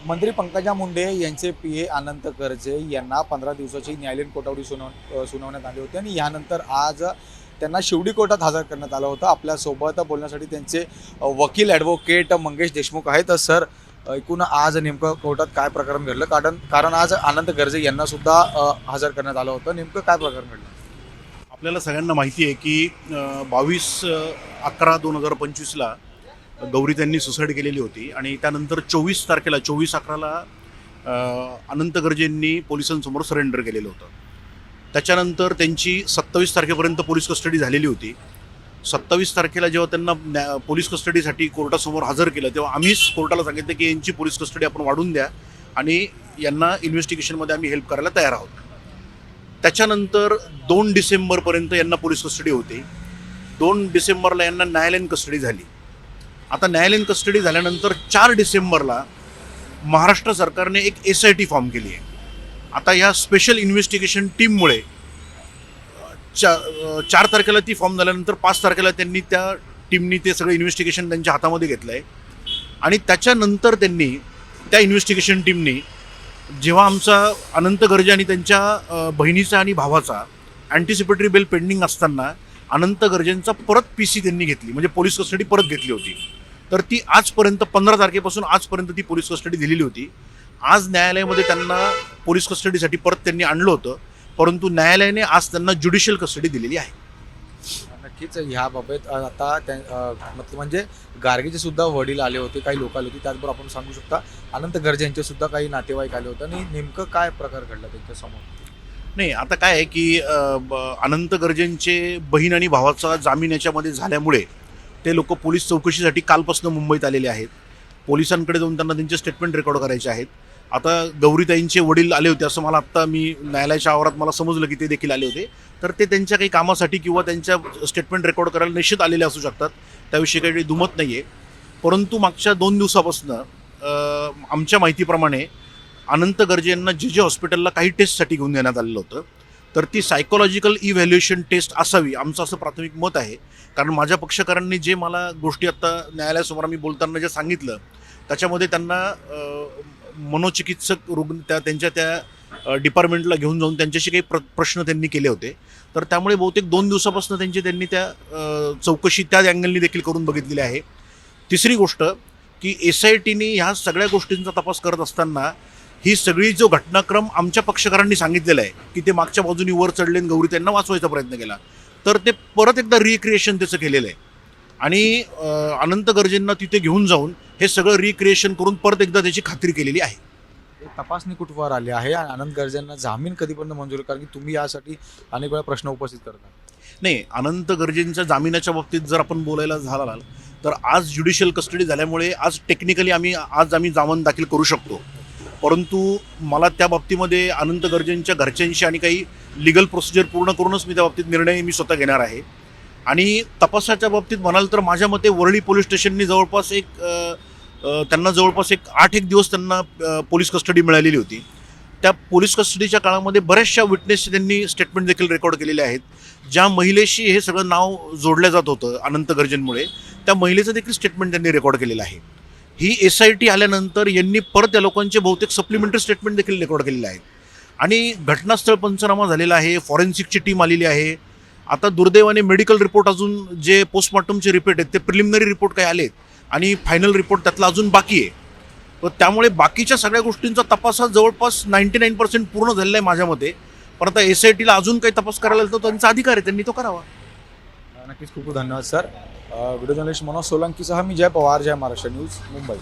मंत्री पंकजा मुंडे यांचे पीए अनंत गर्जे यांना 15 दिवसाची न्यायालयीन कोठडी सुनावण्यात आली होती आणि यानंतर आज त्यांना शिवडी कोर्टात हजर करण्यात आलं होतं। आपल्यासोबत बोलण्यासाठी त्यांचे वकील ॲडव्होकेट मंगेश देशमुख आहेत। सर, एकूण आज नेमकं कोर्टात काय प्रकरण घडलं? कारण आज अनंत गर्जे यांना सुद्धा हजर करण्यात आलं होतं। नेमकं काय प्रकरण घडलं? आपल्याला सगळ्यांना माहिती आहे की 22/11/2025ला गौरी त्यांनी सुसाईड केलेली होती आणि त्यानंतर 24 तारखेला 24/11ला अनंत गर्जेंनी पोलिसांसमोर सरेंडर केलेलं होतं। त्याच्यानंतर त्यांची 27 तारखेपर्यंत पोलीस कस्टडी झालेली होती। 27 तारखेला जेव्हा त्यांना पोलीस कस्टडीसाठी कोर्टासमोर हजर केलं तेव्हा आम्हीच कोर्टाला सांगितलं की यांची पोलीस कस्टडी आपण वाढवून द्या आणि यांना इन्व्हेस्टिगेशनमध्ये आम्ही हेल्प करायला तयार आहोत। त्याच्यानंतर 2 डिसेंबरपर्यंत यांना पोलीस कस्टडी होती। 2 डिसेंबरला यांना न्यायालयीन कस्टडी झाली। आता न्यायालयीन कस्टडी झाल्यानंतर 4 डिसेंबरला महाराष्ट्र सरकारने एक SIT फॉर्म केली आहे। आता या स्पेशल इन्व्हेस्टिगेशन टीममुळे 4 तारखेला ती फॉर्म झाल्यानंतर 5 तारखेला त्यांनी त्या टीमनी ते सगळं इन्व्हेस्टिगेशन त्यांच्या हातामध्ये घेतलं आहे आणि त्याच्यानंतर त्यांनी त्या इन्व्हेस्टिगेशन टीमनी जेव्हा आमचा अनंत गर्जे आणि त्यांच्या बहिणीचा आणि भावाचा अँटिसिपेटरी बेल पेंडिंग असताना अनंत गर्जेंचा परत PC त्यांनी घेतली, म्हणजे पोलीस कस्टडी परत घेतली होती। तर ती आजपर्यंत 15 तारखेपासून आजपर्यंत ती पोलीस कस्टडी दिलेली होती। आज न्यायालयामध्ये त्यांना पोलीस कस्टडीसाठी परत त्यांनी आणलं होतं, परंतु न्यायालयाने आज त्यांना ज्युडिशियल कस्टडी दिलेली आहे। नक्कीच ह्याबाबत आता म्हणजे गार्गेचे सुद्धा वडील आले होते, काही लोक आले होते, त्याचबरोबर आपण सांगू शकता अनंत गर्जे यांचे सुद्धा काही नातेवाईक आले होते आणि नेमकं काय प्रकार घडला त्यांच्यासमोर? नाही, आता काय आहे की अनंत गर्जेंचे बहीण आणि भावाचा जामीन याच्यामध्ये झाल्यामुळे ते लोक पोलीस चौकशीसाठी कालपासून मुंबईत आलेले आहेत। पोलिसांकडे जाऊन त्यांना त्यांचे स्टेटमेंट रेकॉर्ड करायचे आहेत। आता गौरीताईंचे वडील आले होते असं मला आत्ता मी न्यायालयाच्या आवारात मला समजलं की ते देखील आले होते। तर ते त्यांच्या काही कामासाठी किंवा त्यांच्या स्टेटमेंट रेकॉर्ड करायला निश्चित आलेले असू शकतात, त्याविषयी काही दुमत नाही आहे। परंतु मागच्या 2 दिवसापासून आमच्या माहितीप्रमाणे अनंत गर्जे यांना जे हॉस्पिटलला काही टेस्टसाठी घेऊन देण्यात आलेलं होतं। तर ती सायकोलॉजिकल इव्हॅल्युएशन टेस्ट असावी आमचं असं प्राथमिक मत आहे। कारण माझ्या पक्षकारांनी जे मला गोष्टी आत्ता न्यायालयासमोर आम्ही बोलताना जे सांगितलं त्याच्यामध्ये त्यांना मनोचिकित्सक रुग्ण त्यांच्या त्या डिपार्टमेंटला घेऊन जाऊन त्यांच्याशी काही प्रश्न त्यांनी केले होते। तर त्यामुळे बहुतेक 2 दिवसापासून त्यांनी त्या चौकशी त्या अँगलनी देखील करून बघितलेली आहे। तिसरी गोष्ट की SITने ह्या सगळ्या गोष्टींचा तपास करत असताना ही सगळी जो घटनाक्रम आमच्या पक्षकारांनी सांगितलेला आहे की ते मागच्या बाजूनी वर चढले आणि गौरी त्यांना वाचवायचा प्रयत्न केला, तर ते परत एकदा रिक्रिएशन त्याचं केलेलं आहे आणि अनंत गर्जेंना तिथे घेऊन जाऊन हे सगळं रिक्रिएशन करून परत एकदा त्याची खात्री केलेली आहे। तपासणी कुठवर आली आहे आणि अनंत गर्जेंना जामीन कधीपर्यंत मंजूर? कारण की तुम्ही यासाठी अनेक वेळा प्रश्न उपस्थित करता। नाही, अनंत गर्जेंच्या जामिनाच्या बाबतीत जर आपण बोलायला झालाल तर आज ज्युडिशियल कस्टडी झाल्यामुळे आज टेक्निकली आम्ही जामीन दाखल करू शकतो। परंतु मला त्या बाबतीमध्ये अनंत गर्जेंच्या घरच्यांशी आणि काही लिगल प्रोसिजर पूर्ण करूनच मी त्या बाबतीत निर्णय मी स्वतः घेणार आहे। आणि तपासाच्या बाबतीत म्हणाल तर माझ्या मते वरळी पोलीस स्टेशननी जवळपास त्यांना 8 दिवस त्यांना पोलीस कस्टडी मिळालेली होती। त्या पोलीस कस्टडीच्या काळामध्ये बऱ्याचशा विटनेसचे त्यांनी स्टेटमेंट देखील रेकॉर्ड केलेले आहेत। ज्या महिलेशी हे सगळं नाव जोडलं जात होतं अनंत गर्जेंमुळे, त्या महिलेचं देखील स्टेटमेंट त्यांनी रेकॉर्ड केलेलं आहे। ही SIT आल्यानंतर यांनी परत त्या लोकांचे बहुतेक सप्लिमेंटरी स्टेटमेंट देखील रेकॉर्ड केलेले आहेत आणि घटनास्थळ पंचनामा झालेला आहे, फॉरेन्सिकची टीम आलेली आहे। आता दुर्दैवाने मेडिकल रिपोर्ट अजून जे पोस्टमॉर्टमचे रिपोर्ट आहेत ते प्रिलिमिनरी रिपोर्ट काही आलेत आणि फायनल रिपोर्ट त्यातला अजून बाकी आहे। तर त्यामुळे बाकीच्या सगळ्या गोष्टींचा तपास हा जवळपास 99% पूर्ण झालेला आहे माझ्या मते। पण आता SITला अजून काही तपास करायला तर त्यांचा अधिकार आहे, त्यांनी तो करावा। नक्कीच खूप खूप धन्यवाद सर। व्हिडिओ जर्नलिस्ट मनोज सोलंकीसह मी जय पवार, जय महाराष्ट्र न्यूज, मुंबई।